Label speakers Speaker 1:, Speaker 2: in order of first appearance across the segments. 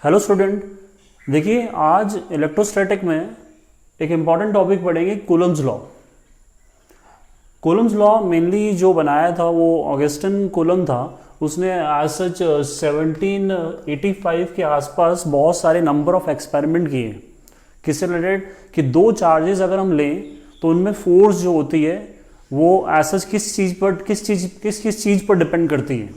Speaker 1: Hello student, देखिए आज electrostatic में एक इम्पॉर्टेंट टॉपिक पढ़ेंगे Coulomb's law. Coulomb's law mainly जो बनाया था वो ऑगस्टिन कूलम था। उसने एज सच 1785 के आसपास बहुत सारे नंबर ऑफ एक्सपेरिमेंट किए। किससे रिलेटेड कि दो चार्जेस अगर हम लें तो उनमें फोर्स जो होती है वो एज सच किस चीज़ पर डिपेंड करती है।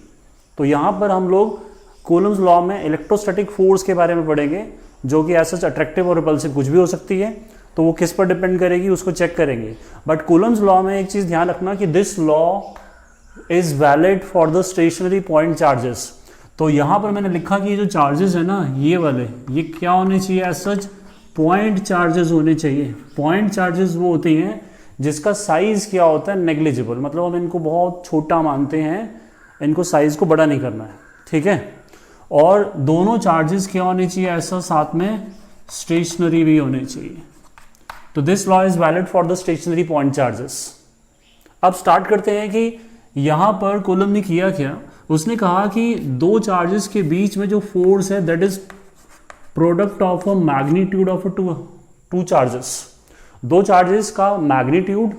Speaker 1: तो यहाँ पर हम लोग कूलम्स लॉ में इलेक्ट्रोस्टैटिक फोर्स के बारे में पढ़ेंगे, जो कि ऐसा अट्रैक्टिव और रिपल्सिव कुछ भी हो सकती है। तो वो किस पर डिपेंड करेगी उसको चेक करेंगे। बट कूलम्स लॉ में एक चीज़ ध्यान रखना कि this law is valid for the stationary point charges. तो यहाँ पर मैंने लिखा कि ये जो चार्जेस है ना, ये वाले, ये क्या होने चाहिए? एज सच पॉइंट चार्जेस होने चाहिए। पॉइंट चार्जेस वो होती हैं जिसका साइज क्या होता है? नेग्लिजिबल, मतलब हम इनको बहुत छोटा मानते हैं, इनको साइज को बड़ा नहीं करना है, ठीक है। और दोनों चार्जेस क्या होने चाहिए? ऐसा साथ में स्टेशनरी भी होने चाहिए। तो this law is valid for the stationary point charges. अब स्टार्ट करते हैं कि यहां पर कूलम ने किया क्या। उसने कहा कि दो चार्जेस के बीच में जो फोर्स है that is product of a magnitude of two charges. दो चार्जेस का मैग्नीट्यूड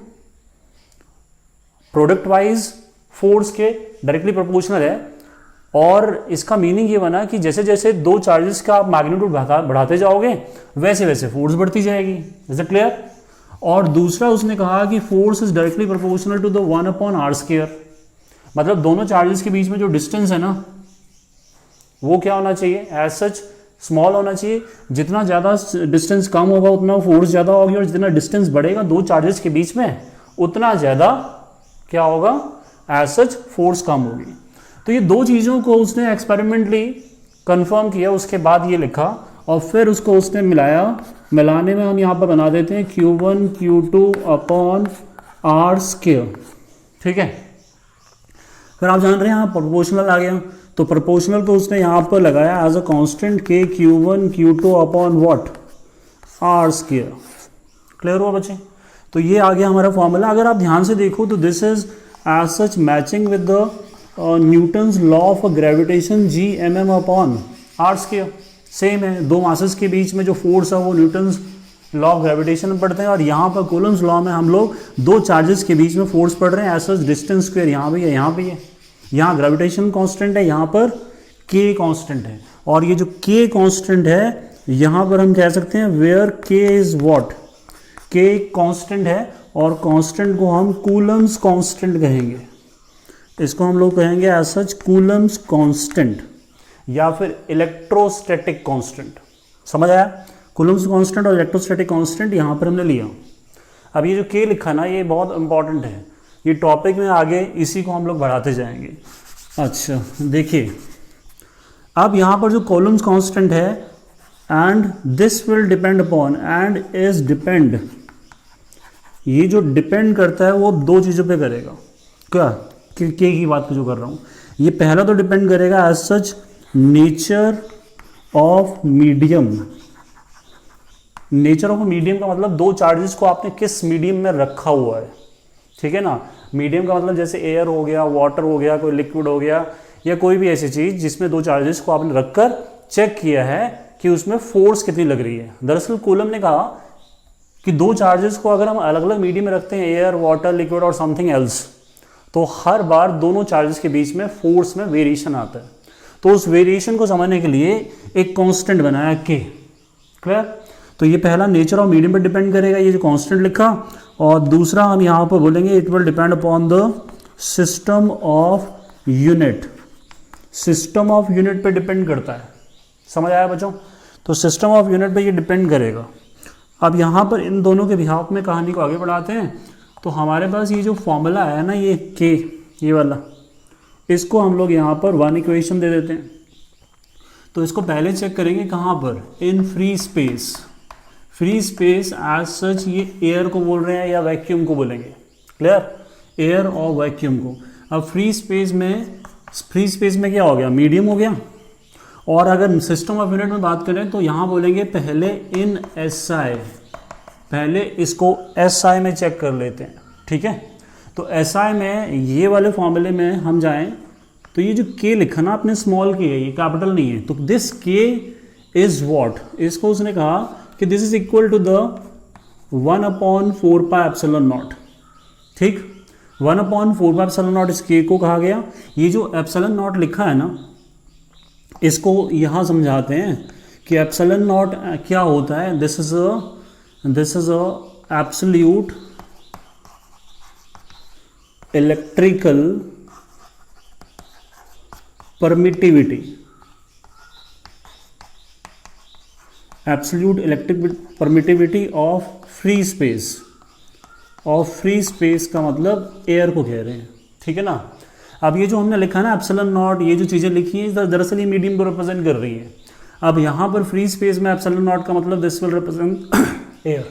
Speaker 1: प्रोडक्ट वाइज फोर्स के डायरेक्टली प्रोपोर्शनल है। और इसका मीनिंग ये बना कि जैसे जैसे दो चार्जेस का आप मैग्नीट्यूड बढ़ाते जाओगे वैसे वैसे फोर्स बढ़ती जाएगी। Is it clear? और दूसरा उसने कहा कि force is directly proportional to the 1/r²। मतलब दोनों चार्जेस के बीच में जो डिस्टेंस है ना वो क्या होना चाहिए? एज सच स्मॉल होना चाहिए। जितना ज़्यादा डिस्टेंस कम होगा उतना फोर्स ज़्यादा होगी, और जितना डिस्टेंस बढ़ेगा दो चार्जेस के बीच में उतना ज़्यादा क्या होगा? एज सच फोर्स कम होगी। तो ये दो चीज़ों को उसने एक्सपेरिमेंटली कंफर्म किया, उसके बाद ये लिखा और फिर उसको उसने मिलाया। मिलाने में हम यहाँ पर बना देते हैं Q1 Q2/r², ठीक है। फिर आप जान रहे हैं यहाँ प्रोपोर्शनल आ गया, तो प्रोपोर्शनल को उसने यहाँ पर लगाया एज अ कांस्टेंट के Q1 Q2/r²। क्लियर हुआ बच्चे? तो ये आ गया हमारा फॉर्मूला। अगर आप ध्यान से देखो तो this is as such matching with the Newton's law of gravitation G/m/r²। Same है, दो मासेस के बीच में जो फोर्स है वो न्यूटन्स लॉ ऑफ ग्रेविटेशन में पढ़ते हैं। और यहाँ पर कूलम्स लॉ में हम लोग दो चार्जेस के बीच में फोर्स पढ़ रहे हैं। एज सच डिस्टेंस स्क्वायर यहाँ भी है, यहाँ भी है। यहाँ ग्रेविटेशन कांस्टेंट है, यहाँ पर k कांस्टेंट है। और ये जो k कांस्टेंट है यहाँ पर हम कह सकते हैं where k is what? k constant है और कांस्टेंट को हम कूलम्स कांस्टेंट कहेंगे। इसको हम लोग कहेंगे एज सच कूलम्स कांस्टेंट या फिर इलेक्ट्रोस्टैटिक कांस्टेंट। समझ आया? कूलम्स कांस्टेंट और इलेक्ट्रोस्टैटिक कांस्टेंट यहाँ पर हमने लिया। अब ये जो के लिखा ना ये बहुत इंपॉर्टेंट है, ये टॉपिक में आगे इसी को हम लोग बढ़ाते जाएंगे। अच्छा देखिए, अब यहाँ पर जो कूलम्स कांस्टेंट है and this will depend upon and is depend, ये जो डिपेंड करता है वो दो चीज़ों पे करेगा। क्या के की बात जो कर रहा हूँ, ये पहला तो डिपेंड करेगा as such nature of medium. Nature of medium का मतलब दो चार्जेस को आपने किस मीडियम में रखा हुआ है, ठीक है ना। मीडियम का मतलब जैसे एयर हो गया, वाटर हो गया, कोई लिक्विड हो गया, या कोई भी ऐसी चीज़ जिसमें दो चार्जेस को आपने रखकर चेक किया है कि उसमें फोर्स कितनी लग रही है। दरअसल कूलम ने कहा कि दो चार्जेस को अगर हम अलग अलग मीडियम में रखते हैं, एयर, वाटर, लिक्विड और समथिंग एल्स, तो हर बार दोनों चार्जेस के बीच में फोर्स में वेरिएशन आता है। तो उस वेरिएशन को समझने के लिए एक कांस्टेंट बनाया के। क्लियर? तो ये पहला नेचर ऑफ मीडियम पर डिपेंड करेगा, ये जो कांस्टेंट लिखा। और दूसरा हम यहाँ पर बोलेंगे it will depend upon the system of unit. System of unit पे डिपेंड करता है। समझ आया बच्चों? तो सिस्टम ऑफ यूनिट पे ये डिपेंड करेगा। अब यहाँ पर इन दोनों के बिहाफ में कहानी को आगे बढ़ाते हैं। तो हमारे पास ये जो फॉर्मूला है ना, ये के, ये वाला, इसको हम लोग यहाँ पर वन इक्वेशन दे देते हैं। तो इसको पहले चेक करेंगे कहाँ पर? In free space. Free space as such ये एयर को बोल रहे हैं या वैक्यूम को बोलेंगे। क्लियर? एयर और वैक्यूम को। अब फ्री स्पेस में क्या हो गया? मीडियम हो गया। और अगर सिस्टम ऑफ यूनिट में बात करें तो यहाँ बोलेंगे पहले इन SI, पहले इसको SI में चेक कर लेते हैं, ठीक है। तो SI में ये वाले फॉर्मूले में हम जाएं तो ये जो के लिखा ना आपने स्मॉल के है, ये कैपिटल नहीं है। तो दिस के इज वॉट, इसको उसने कहा कि this is equal to the 1/4πε0, ठीक। 1/4πε0 इस के को कहा गया। ये जो एप्सिलॉन नॉट लिखा है ना, इसको यहां समझाते हैं कि एप्सिलॉन नॉट क्या होता है। This is a absolute electrical permittivity, absolute electric permittivity of free space. Of free space का मतलब एयर को कह रहे हैं, ठीक है ना। अब ये जो हमने लिखा है ना एप्सिलॉन नॉट, ये जो चीज़ें लिखी हैं दरअसल ये मीडियम को रिप्रेजेंट कर रही हैं। अब यहाँ पर फ्री स्पेस में एप्सिलॉन नॉट का मतलब दिस विल रिप्रेजेंट एयर,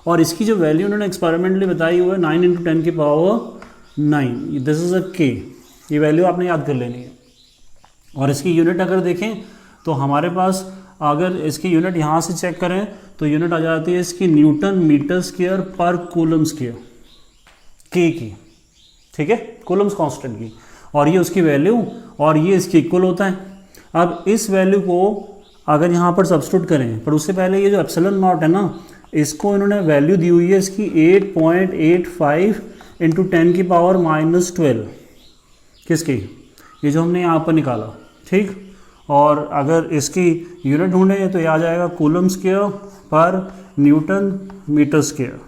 Speaker 1: और इसकी जो वैल्यू उन्होंने एक्सपेरिमेंटली बताई हुई है 9 × 10⁹ दिस इज अ के, ये वैल्यू आपने याद कर लेनी है। और इसकी यूनिट अगर देखें तो हमारे पास, अगर इसकी यूनिट यहाँ से चेक करें तो यूनिट आ जाती है इसकी न्यूटन मीटर स्क्वायर पर कूलम स्क्वायर, के की, ठीक है, कूलम्स कांस्टेंट की, और ये उसकी वैल्यू, और ये इसकी इक्वल होता है। अब इस वैल्यू को अगर यहाँ पर सब्स्टिट्यूट करें, पर उससे पहले ये जो एप्सिलॉन नॉट है ना, इसको इन्होंने वैल्यू दी हुई है इसकी 8.85 × 10⁻⁻12, किसकी, ये जो हमने यहाँ पर निकाला, ठीक। और अगर इसकी यूनिट ढूंढे तो ये आ जाएगा कूलम स्क्वायर पर newton metre square.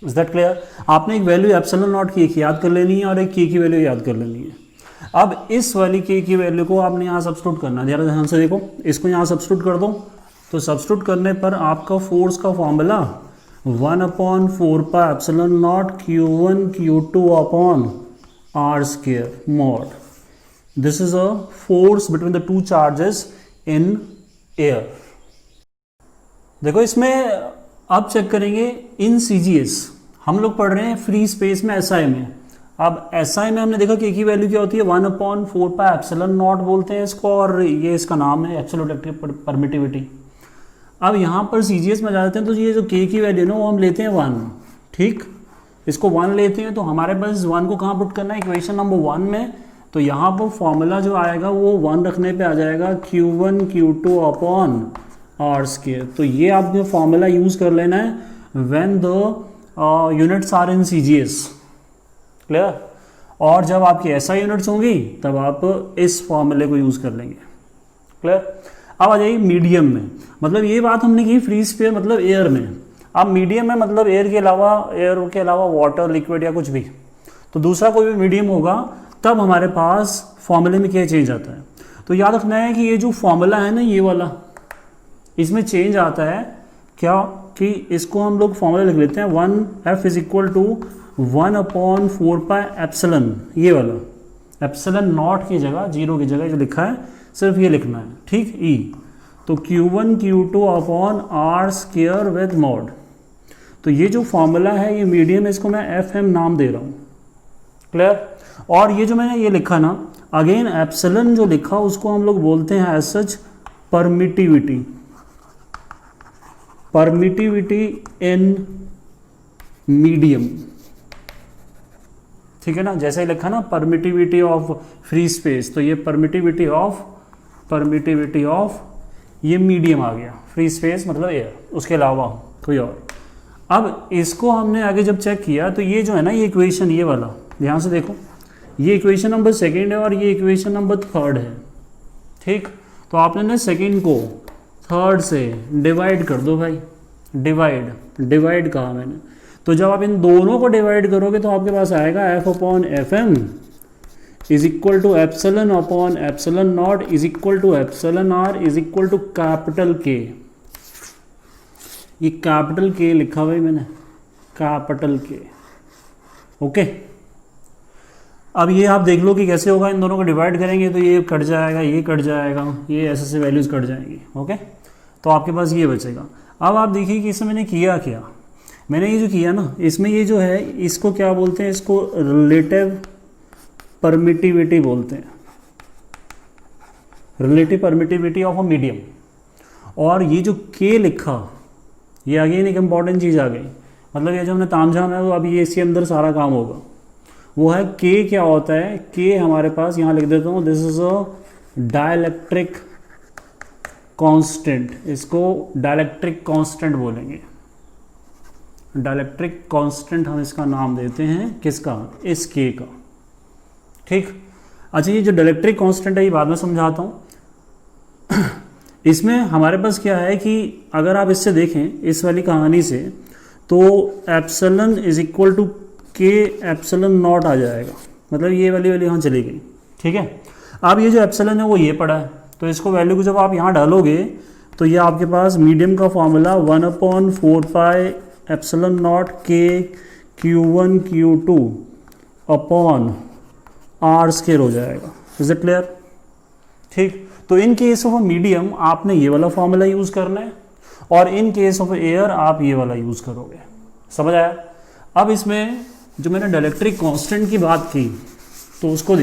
Speaker 1: Is that clear. आपने एक वैल्यू एप्सिलॉन नॉट की एक याद कर लेनी है और एक के की वैल्यू याद कर लेनी है। अब इस वाली के की वैल्यू को आपने यहाँ सब्स्टिट्यूट करना है, जरा ध्यान से देखो, इसको यहाँ सब्स्टिट्यूट कर दो, तो सब्स्टिट्यूट करने पर आपका फोर्स का formula 1/4πε0 Q1 Q2/r² mod. This is a force between the two charges in air. देखो इसमें अब चेक करेंगे इन CGS, हम लोग पढ़ रहे हैं फ्री स्पेस में SI में। अब SI में हमने देखा कि एक ही वैल्यू क्या होती है 1/4πε0 बोलते हैं इसको, और ये इसका नाम है एब्सोल्यूट इलेक्ट्रिक परमिटिविटी। अब यहाँ पर CGS में जाते हैं तो ये जो K की वैल्यू ना वो हम लेते हैं 1, ठीक, इसको 1 लेते हैं। तो हमारे पास 1 को कहाँ पुट करना है, इक्वेशन नंबर 1 में। तो यहाँ पर फॉर्मूला जो आएगा वो 1 रखने पे आ जाएगा Q1 Q2/r²। तो ये आपने फॉर्मूला यूज कर लेना है when the units are in CGS, clear. और जब आपकी SI यूनिट्स होंगी तब आप इस फॉर्मूले को यूज कर लेंगे, क्लियर। अब आ जाइए मीडियम में, मतलब ये बात हमने की फ्री स्पेस मतलब एयर में। अब मीडियम में मतलब एयर के अलावा वाटर, लिक्विड या कुछ भी, तो दूसरा कोई भी मीडियम होगा, तब हमारे पास फॉर्मूले में क्या चेंज आता है। तो याद रखना है कि ये जो फॉर्मूला है ना ये वाला, इसमें चेंज आता है क्या, कि इसको हम लोग फॉर्मूला लिख लेते हैं 1F = 1/4πε, ये वाला एप्सिलॉन नॉट की जगह, 0 की जगह जो लिखा है सिर्फ ये लिखना है, ठीक, E। तो Q1 Q2/r² विद मॉड। तो ये जो फॉर्मूला है ये मीडियम, इसको मैं FM नाम दे रहा हूँ, क्लियर। और ये जो मैंने ये लिखा ना, अगेन एप्सिलॉन जो लिखा उसको हम लोग बोलते हैं as such permittivity, permittivity in medium, ठीक है ना। जैसे ही लिखा ना परमिटिविटी ऑफ फ्री स्पेस, तो ये परमिटिविटी ऑफ ये मीडियम आ गया, फ्री स्पेस मतलब एयर, उसके अलावा कोई और। अब इसको हमने आगे जब चेक किया तो ये जो है ना ये इक्वेशन, ये वाला ध्यान से देखो, ये इक्वेशन नंबर 2 है और ये इक्वेशन नंबर 3 है, ठीक। तो आपने ना सेकेंड को 3 से डिवाइड कर दो भाई, डिवाइड कहा मैंने। तो जब आप इन दोनों को डिवाइड करोगे तो आपके पास आएगा F/FM is equal to ε/ε0 is equal to εr is equal to capital K। ये कैपिटल K लिखा हुआ है मैंने, कैपिटल K, ओके। अब ये आप देख लो कि कैसे होगा, इन दोनों को डिवाइड करेंगे तो ये कट जाएगा, ये कट जाएगा, ये ऐसे वैल्यूज कट जाएंगी, ओके। तो आपके पास ये बचेगा। अब आप देखिए कि इसमें मैंने किया क्या, मैंने ये जो किया ना, इसमें ये जो है इसको क्या बोलते हैं, इसको रिलेटिव परमिटिविटी बोलते हैं, relative permittivity of a medium. और ये जो K लिखा, ये अगेन एक इंपॉर्टेंट चीज़ आ गई, मतलब ये जो हमने तामझाम है वो अभी ये इसके अंदर सारा काम होगा, वो है K क्या होता है। K हमारे पास यहाँ लिख देता हूँ, this is a dielectric constant, इसको डाइलेक्ट्रिक कांस्टेंट बोलेंगे। डाइलेक्ट्रिक कांस्टेंट हम इसका नाम देते हैं, किसका, इस के का। ठीक, अच्छा ये जो डाइलेक्ट्रिक कांस्टेंट है ये बाद में समझाता हूँ। इसमें हमारे पास क्या है कि अगर आप इससे देखें इस वाली कहानी से, तो एप्सिलॉन इज इक्वल टू के एप्सिलॉन नॉट आ जाएगा, मतलब ये वाली यहाँ चली गई। ठीक है, अब ये जो एप्सिलॉन है वो ये पड़ा है, तो इसको वैल्यू को जब आप यहाँ डालोगे तो ये आपके पास मीडियम का फॉर्मूला 1/4 पाई एप्सिलॉन नॉट के Q1 Q2 upon R square हो जाएगा। Is it clear? ठीक, तो इन केस ऑफ मीडियम आपने ये वाला फॉर्मूला यूज करना है, और इन केस ऑफ एयर आप ये वाला यूज करोगे। समझ आया? अब इसमें जो मैंने डाइलेक्ट्रिक कांस्टेंट की बात की तो उसको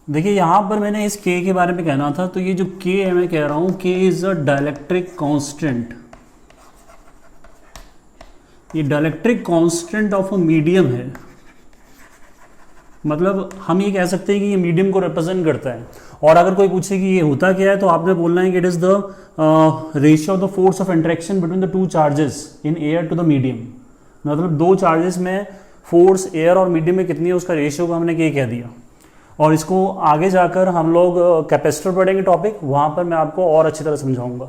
Speaker 1: देखिए, यहां पर मैंने इस के बारे में कहना था, तो ये जो के है मैं कह रहा हूं के इज अ डाइलेक्ट्रिक कांस्टेंट। ये dielectric constant of a medium है, मतलब हम ये कह सकते हैं कि ये मीडियम को रिप्रेजेंट करता है। और अगर कोई पूछे कि ये होता क्या है, तो आपने बोलना है कि it is the ratio of the force of interaction between the two charges in air to the medium. मतलब दो चार्जेस में फोर्स एयर और मीडियम में कितनी है उसका रेशियो को हमने के कह दिया। और इसको आगे जाकर हम लोग कैपेसिटर पढ़ेंगे टॉपिक, वहां पर मैं आपको और अच्छी तरह समझाऊंगा।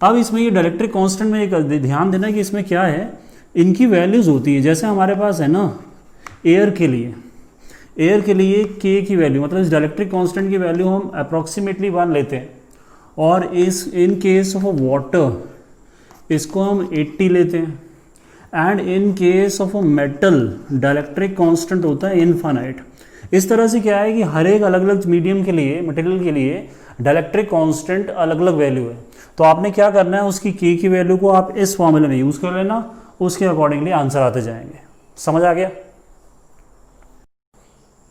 Speaker 1: अब इसमें ये डाइलेक्ट्रिक कांस्टेंट में एक ध्यान देना कि इसमें क्या है, इनकी वैल्यूज होती है। जैसे हमारे पास है ना एयर के लिए के की वैल्यू, मतलब इस डाइलेक्ट्रिक कांस्टेंट की वैल्यू हम अप्रॉक्सीमेटली 1 लेते हैं, और इन केस ऑफ वाटर इसको हम 80 लेते हैं, and in case of metal dielectric constant होता है इनफाइनाइट। इस तरह से क्या है कि हर एक अलग अलग मीडियम के लिए, मटेरियल के लिए डाइलेक्ट्रिक कांस्टेंट अलग अलग वैल्यू है। तो आपने क्या करना है, उसकी के की वैल्यू को आप इस फॉर्मूले में यूज कर लेना, उसके अकॉर्डिंगली आंसर आते जाएंगे। समझ आ गया?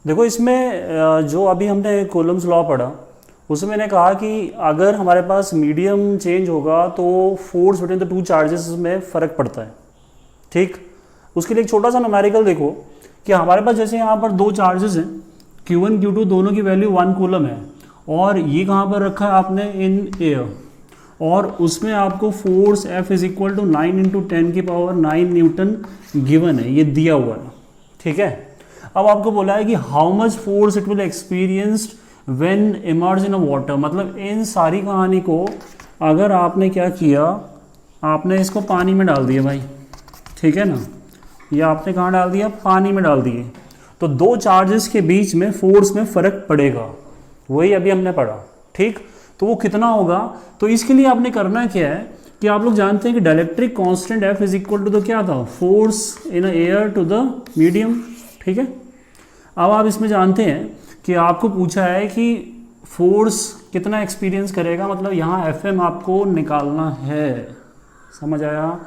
Speaker 1: देखो इसमें जो अभी हमने कूलम्स लॉ पढ़ा, उसमें मैंने कहा कि अगर हमारे पास मीडियम चेंज होगा तो force between the two charges में फ़र्क पड़ता है। ठीक, उसके लिए एक छोटा सा न्यूमेरिकल देखो कि हमारे पास जैसे यहाँ पर दो चार्जेस हैं Q1 Q2, दोनों की वैल्यू 1 कूलम है, और ये कहाँ पर रखा है आपने, इन एयर, और उसमें आपको force F is equal to 9 × 10⁹ newton given है, ये दिया हुआ है। ठीक है, अब आपको बोला है कि how much force it will experienced when emerge in a water. मतलब इन सारी कहानी को अगर आपने क्या किया, आपने इसको पानी में डाल दिया भाई, ठीक है ना, या आपने कहाँ डाल दिया, पानी में डाल दिए, तो दो चार्जेस के बीच में फोर्स में फर्क पड़ेगा, वही अभी हमने पढ़ा। ठीक, तो वो कितना होगा, तो इसके लिए आपने करना क्या है कि आप लोग जानते हैं कि dielectric constant F is equal to the क्या था, force in air to the medium. ठीक है, अब आप इसमें जानते हैं कि आपको पूछा है कि फोर्स कितना एक्सपीरियंस करेगा, मतलब यहाँ FM आपको निकालना है। समझ आया?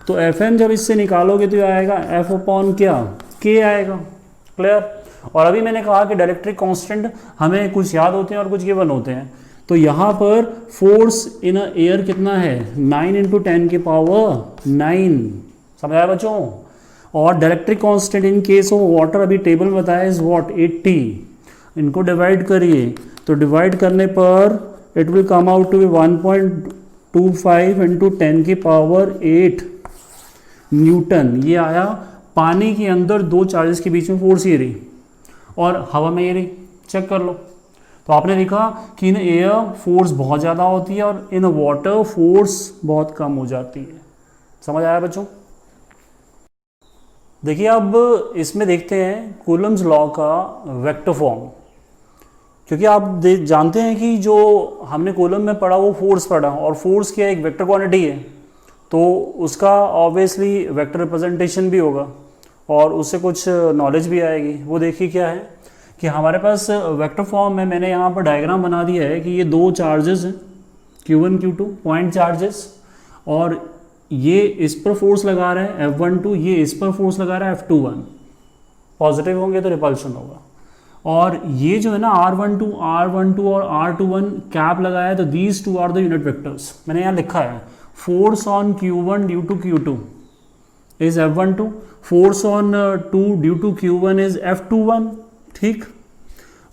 Speaker 1: तो FM जब इससे निकालोगे तो आएगा F अपॉन क्या, K आएगा। क्लियर? और अभी मैंने कहा कि डाइलेक्ट्रिक कांस्टेंट हमें कुछ याद होते हैं और कुछ गिवन होते हैं। तो यहाँ पर फोर्स इन एयर कितना है, 9 × 10⁹ समझ आया बच्चों? और dielectric constant in case of water अभी टेबल में बताया इज व्हाट, 80। इनको डिवाइड करिए, तो डिवाइड करने पर it will come out to be 1.25 × 10⁸ newton. ये आया पानी के अंदर दो चार्जेस के बीच में फोर्स ये रही, और हवा में ये रही। चेक कर लो, तो आपने देखा कि इन एयर फोर्स बहुत ज़्यादा होती है और इन वाटर फोर्स बहुत कम हो जाती है। समझ आया बच्चों? देखिए अब इसमें देखते हैं कूलम्स लॉ का वेक्टर फॉर्म, क्योंकि आप जानते हैं कि जो हमने कूलम में पढ़ा वो फोर्स पढ़ा, और फोर्स क्या एक वेक्टर क्वांटिटी है, तो उसका ऑब्वियसली वेक्टर रिप्रेजेंटेशन भी होगा और उससे कुछ नॉलेज भी आएगी। वो देखिए क्या है कि हमारे पास वेक्टर फॉर्म में मैंने यहाँ पर डायग्राम बना दिया है कि ये दो चार्जेस हैं Q1 Q2 पॉइंट चार्जेस, और ये इस पर फोर्स लगा रहा है F12, ये इस पर फोर्स लगा रहा है F21। पॉजिटिव होंगे तो रिपल्शन होगा। और ये जो है ना R12 और R21 कैप लगाया है, तो these two are the unit vectors. मैंने यहाँ लिखा है force on Q1 due to Q2 is F12, force on 2 due to Q1 is F21। ठीक,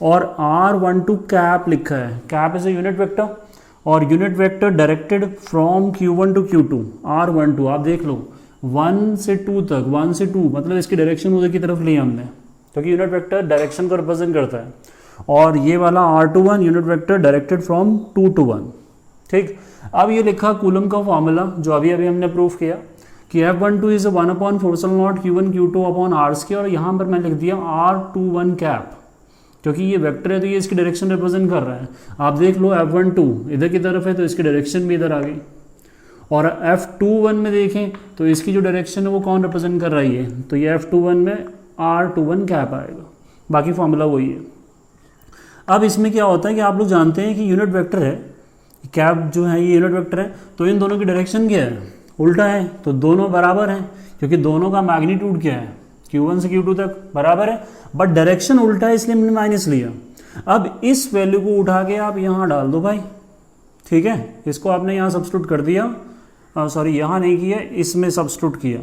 Speaker 1: और R12 कैप लिखा है, cap is a unit vector और unit vector directed from Q1 to Q2 R12 आप देख लो 1 से 2 तक, 1 से 2 मतलब इसकी डायरेक्शन उधर की तरफ ली हमने, क्योंकि यूनिट वेक्टर डायरेक्शन को रिप्रेजेंट करता है। और ये वाला R21 unit vector directed from 2 to 1। ठीक, अब ये लिखा कूलम का फॉर्मूला जो अभी हमने प्रूफ किया कि F12 is 1/4 Q1 Q2 upon R2 और यहाँ पर मैं लिख दिया R21 कैप, क्योंकि ये वेक्टर है तो ये इसकी डायरेक्शन रिप्रेजेंट कर रहा है। आप देख लो F12 इधर की तरफ है तो इसकी डायरेक्शन भी इधर आ गई, और F21 में देखें तो इसकी जो डायरेक्शन है वो कौन रिप्रेजेंट कर रही है, तो ये F21 में R21 कैप आएगा, बाकी फॉर्मूला वही है। अब इसमें क्या होता है कि आप लोग जानते हैं कि यूनिट वेक्टर है, कैप जो है ये यूनिट वेक्टर है, तो इन दोनों की डायरेक्शन क्या है, उल्टा है, तो दोनों बराबर हैं क्योंकि दोनों का मैग्नीट्यूड क्या है Q1 से Q2 तक बराबर है, बट डायरेक्शन उल्टा है इसलिए हमने माइनस लिया। अब इस वैल्यू को उठा के आप यहाँ डाल दो भाई, ठीक है, इसको आपने यहाँ सब्स्टिट्यूट कर दिया, सॉरी यहाँ नहीं किया, इसमें सब्स्टिट्यूट किया।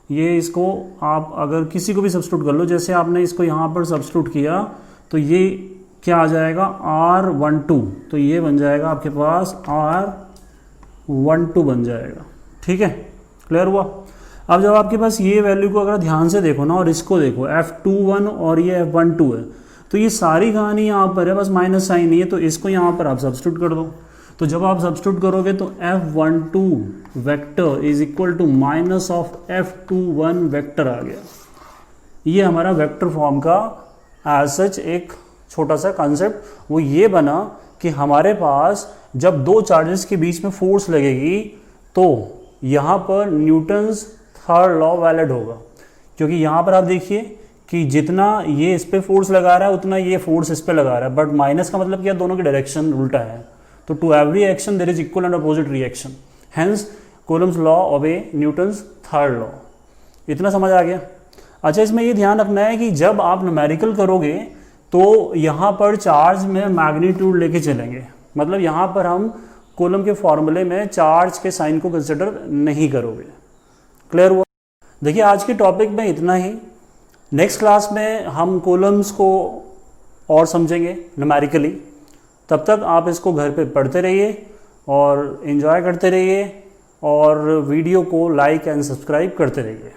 Speaker 1: ये इसको आप अगर किसी को भी सब्स्टिट्यूट कर लो, जैसे आपने इसको यहाँ पर सब्स्टिट्यूट किया तो ये क्या आ जाएगा R12, तो ये बन जाएगा आपके पास R12 बन जाएगा। ठीक है, क्लियर हुआ। अब जब आपके पास ये वैल्यू को अगर ध्यान से देखो ना और इसको देखो F21 और ये F12 है, तो ये सारी कहानी यहाँ पर है, बस माइनस साइन नहीं है, तो इसको यहाँ पर आप सब्स्टिट्यूट कर दो। तो जब आप सब्स्टिट्यूट करोगे तो F12 vector is equal to minus of F21 vector आ गया। ये हमारा वेक्टर फॉर्म का एज सच एक छोटा सा कॉन्सेप्ट वो ये बना कि हमारे पास जब दो चार्जेस के बीच में फोर्स लगेगी तो यहाँ पर न्यूटन्स थर्ड लॉ वैलिड होगा, क्योंकि यहाँ पर आप देखिए कि जितना ये इस पे फोर्स लगा रहा है उतना ये फोर्स इस पे लगा रहा है, बट माइनस का मतलब क्या, दोनों की डायरेक्शन उल्टा है। तो to every action there is equal and opposite reaction, hence Coulomb's law obey Newton's third law. इतना समझ आ गया। अच्छा, इसमें ये ध्यान रखना है कि जब आप न्यूमेरिकल करोगे तो यहाँ पर चार्ज में मैग्नीट्यूड लेके चलेंगे, मतलब यहाँ पर हम कूलम के फॉर्मूले में चार्ज के साइन को कंसिडर नहीं करोगे। क्लियर हुआ। देखिए आज के टॉपिक में इतना ही, नेक्स्ट क्लास में हम कूलम्स को और समझेंगे न्यूमेरिकली। तब तक आप इसको घर पे पढ़ते रहिए और एंजॉय करते रहिए और वीडियो को लाइक एंड सब्सक्राइब करते रहिए।